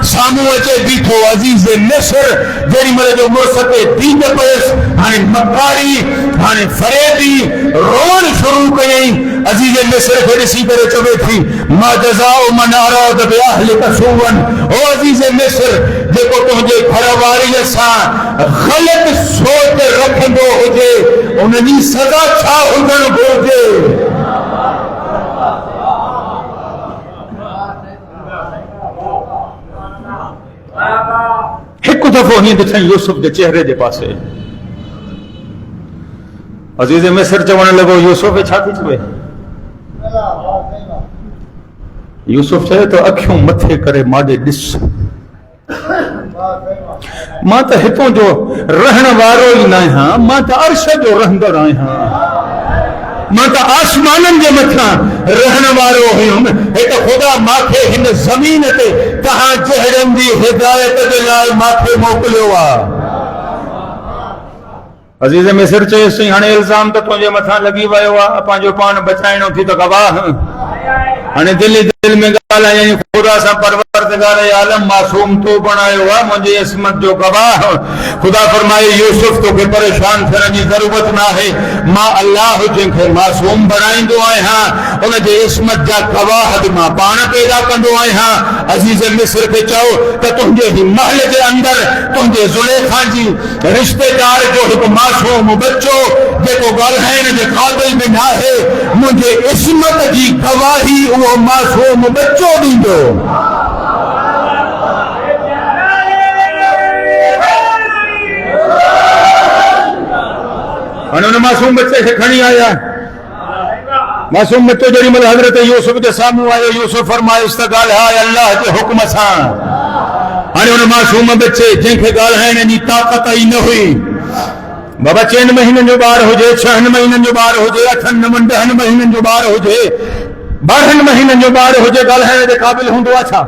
سامو اچے بیٹھو عزیز مصر جہی مل جو مرسکے دین پیس ہانے مکاری ہانے فریبی رون شروع کہیں عزیز مصر پھر اسی کرے چوے تھی ما جزاء من اراد باہلک سوءا او عزیز مصر جیکو تجھے گھرواری سا غلط سوچ رکھندو ہوجے انہی سزا چھا ہوندن گھرجے ایک دفعہ ہی ڈٹھن یوسف کے چہرے دے پاسے عزیز مصر چونے لگو یوسف چھا تھی چوے یوسف چاہے تو اکھیوں متھے کرے ماڈے ڈس ماں تا ہتوں جو رہن وارو ہی نہ ہاں ماں تا عرش جو رہندر آئے ہاں ماں تا آسمانن جے متھاں رہن وارو ہوں ایک خدا ماکھے ہن زمین تے تہاں جہرن دی ہدایت دے لائے ماکھے موکلیو آ عزیز مصر چے سی ہنے الزام تو تجھے متھاں لگی ویو آ پانجو پان بچائنو تھی تو گواہ ہنے دل میں گالا یعنی خدا سا پروردگار عالم معصوم تو بنائے ہوا مجھے عصمت جو گواہ خدا فرمائے یوسف تو کہ پریشان پھرن جی ضرورت نہ ہے ماں اللہ جن کے معصوم بنائیں دو آئے ہاں انہیں جے عصمت جا گواہ ماں پانا پیدا کندو آئے ہاں عزیز مصر پہ چاہو کہ تمجھے ہی محل کے اندر تمجھے زلیخا جی رشتہ دار جو ایک معصوم بچو جے کو گالہین جے قابل میں نہ ہے مجھے عصمت جی گواہی وہ معصوم بچو بھی دو انہوں نے معصوم بچے سے کھڑی آیا معصوم بچو جڑی مل حضرت یوسف کے سامنے آئے یوسف فرمائے استقال ہے اللہ کے حکم سان انہوں نے معصوم بچے جن کے گال ہے نی طاقت ہی نہ ہوئی بابا 4 مہینوں جو بار ہو جائے 6 مہینوں جو بار ہو جائے 8 10 مہینوں جو بار ہو جائے 12 مہینوں جو بار ہو جائے گال ہے دے قابل ہوں دعا چھا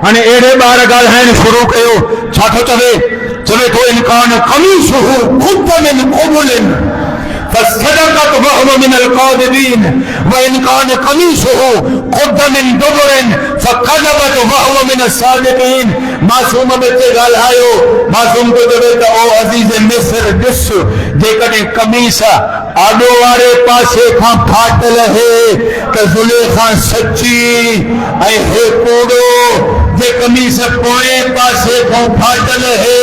ہنے ایڑے بار گال ہے شروع کیو چھاٹو چلے تو انکان قمیصہ قد من قبل فصدقت وهو من القاذبین وإن كان قمیصہ قد من دبر فكذبت وهو من الصادقین معصوم بچے گال آئیو معصوم کو دے تو او عزیز مصر ڈس جے کنے قمیصہ آڈو وارے پاسے کھاں پھاٹل ہے کہ زلیخا سچی اے ہے کوڑو جے قمیصہ پوئے پاسے کھاں پھاٹل ہے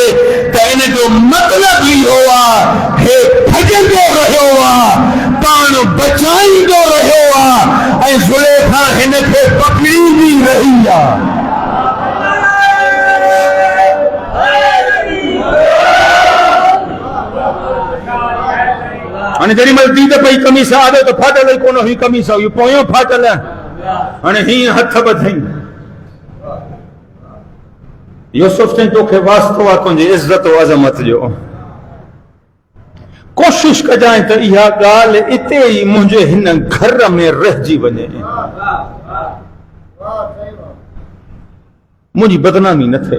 کہ انہیں جو مطلب ہی ہوا ہے پھجل جو رہے ہوا پانو بچائی جو رہے ہوا اے زلیخا ہنیں پہ پکڑی بھی رہی ہے انہیں جنہی ملتی دے پہی کمیسہ آدھے تو پھاٹل ہے کونو ہی کمیسہ ہوئی پویوں پھاٹل ہے انہیں ہی ہتھ بدھیں یوسف چاہیں تو کہ واسطو آتوں جے عزت و عظمت جو کوشش کا جائیں تو یہ گال اتے ہی مجھے ہن گھر میں رہ جی بنے مجھے بدنامی نہ تھے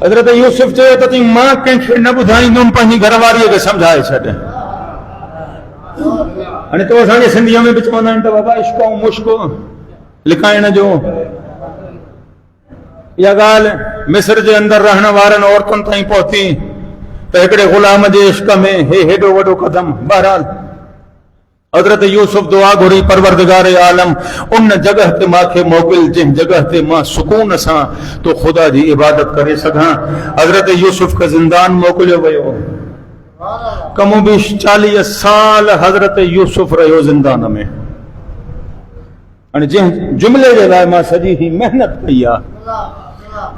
حضرت یوسف چاہے تو تی ماں کہیں نہ بدھائیں دوں پہنی گھر واری کے سمجھائے چھڑے انہیں تو سانے سندھیوں میں بچوانا انتا بابا عشقوں مشکوں لکھائیں نہ جو یا گال مصر جے اندر رہنا وارن عورتن تائیں پہتی تو ایکڑے غلام جے عشق میں ہیڈو وڈو قدم بہرحال حضرت یوسف دعا گھڑی پروردگار عالم ان جگہ تے ماں کے موکل جن جگہ تے ماں سکون ساں تو خدا دی عبادت کرے سکھاں حضرت یوسف کا زندان موکلو ویو کم و بیش 40 سال حضرت یوسف رہو زندان میں جن جملے جے لائے ماں سجی ہی محنت کیا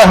10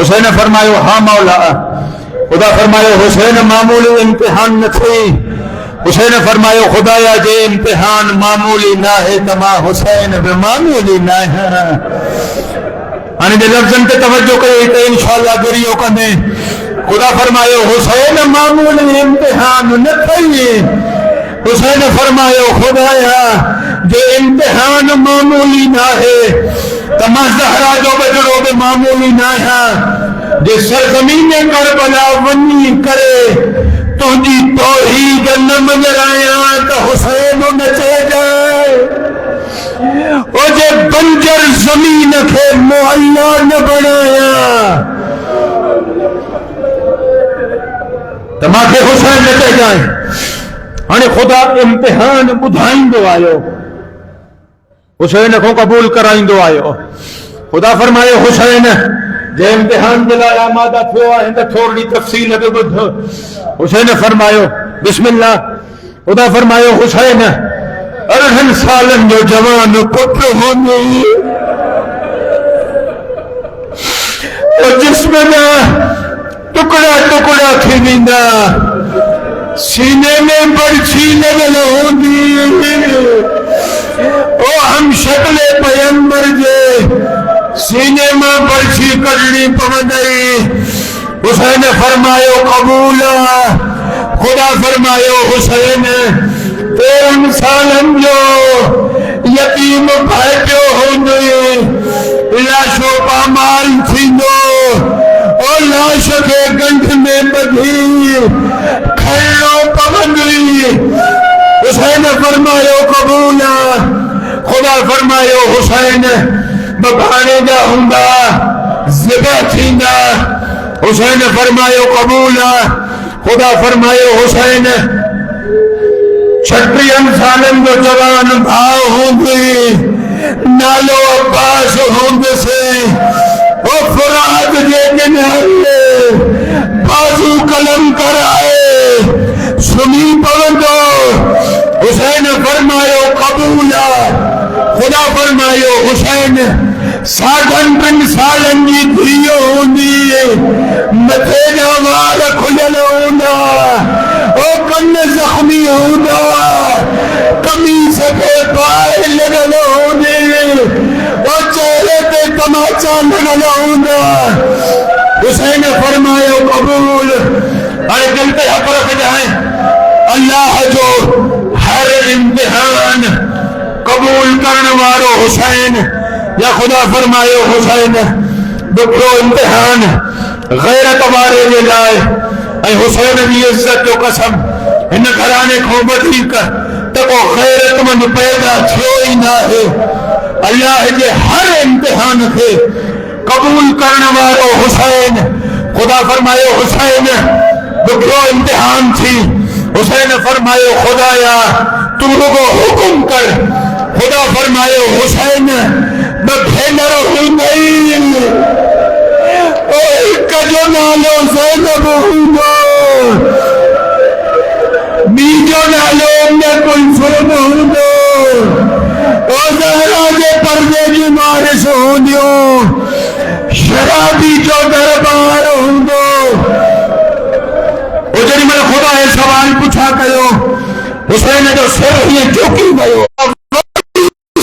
حسین نے فرمایا ہاں مولا. خدا فرمایا حسین معمولی امتحان نہ تھی. حسین نے فرمایا خدایا جے امتحان معمولی نہ ہے تما حسین بے معمولی نہ ہے. آنے دے لفظن تے توجہ کرے تو انشاءاللہ گریوں کنے. خدا فرمایا حسین معمولی امتحان نہ تھی. حسین نے فرمایا خدایا جے امتحان معمولی نہ ہے تما زہرا جو بجڑو بے معمولی نہ ہے. جے سرزمین کربلا ونی کرے تو جی توحید نہ نظر آیا تو حسین نچے جائے. او جے بنجر زمین کے معلا نہ بنایا تماکے حسین نچے جائے. ہاں خدا امتحان بدھائیں دو آئیو حسین کو قبول کرائیں دو آئیو. خدا فرمائے حسین جے امتحان دلایا مادہ تھو آئیں دا تھوڑی تفصیل ہے بدھ. حسین فرمائے بسم اللہ. خدا فرمائے حسین 18 سالن جو جوان پتر ہونے اور جسم میں ٹکڑا ٹکڑا تھی ویندا سینے میں برچھی لگل ہوندی او ہم شکل پیغمبر جے سینے میں برچھی کرنی پوندئی. حسین فرمایا قبول. خدا فرمایا حسین 13 سالن جو یتیم بھائی پیو ہوندی لاشو پامال تھیندو اور لاش کے گنٹھ میں بدھی کھڑو پوندی. حسین فرمایا قبول. خدا فرمایا حسین ببھانے جا ہوندا ذبح تھیندا. حسین فرمایا قبول. خدا فرمایا حسین 36 سالن جو جوان بھاؤ ہوندی نالو عباس ہوندے سے او فرات جے کنارے بازو قلم کرائے سنی پوندو. حسین فرمایا قبول. خدا فرمایا حسین 3.5 سالن جی دھیو ہوندی متھے جا وال کھلل ہوندا او کن زخمی ہوندا قمیص پہ پائے لگل ہوندی او چہرے پہ تماچا لگل ہوندا. حسین فرمایا قبول. اور دل پہ حق رکھ جائیں اللہ جو ہر امتحان قبول کرنے والو حسین. یا خدا فرمائے حسین دکھو امتحان غیرت وارے لے لائے. اے حسین بھی عزت جو قسم ان گھرانے کو بدھی کر تکو غیرت من پیدا چھو ہی نہ ہے. اللہ جے ہر امتحان کے قبول کرنے والو حسین. خدا فرمائے حسین دکھو امتحان تھی. حسین فرمائے خدایا تم کو حکم کر. خدا فرمائے حسین میں بھیلر ہوں نہیں او ایک جو نالو زینب ہوں بی جو نالو میں کلثوم ہوں او زہرا جے پردے کی مارس ہوں شرابی جو دربار ہوں او جنہی میں خدا ہے سوال پوچھا کرو. حسین جو سر ہی چوکی گئے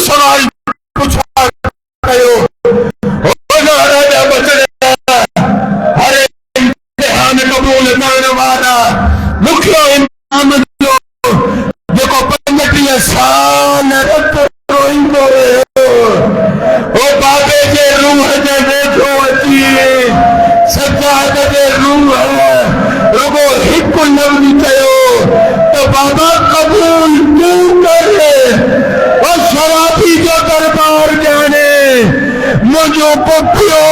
سوال پوچھا کرو. راجہ بچڑا ہر امتحان قبول کرنے والا مکھیو امام جو کو 35 سال رت روئندو او بابے جے روح جے بیٹھو اچی سجاد جے روح رگو ہک لفظ کہو تو بابا قبول کیوں کرے. اور شرابی جو دربار جانے مجھو پکھیو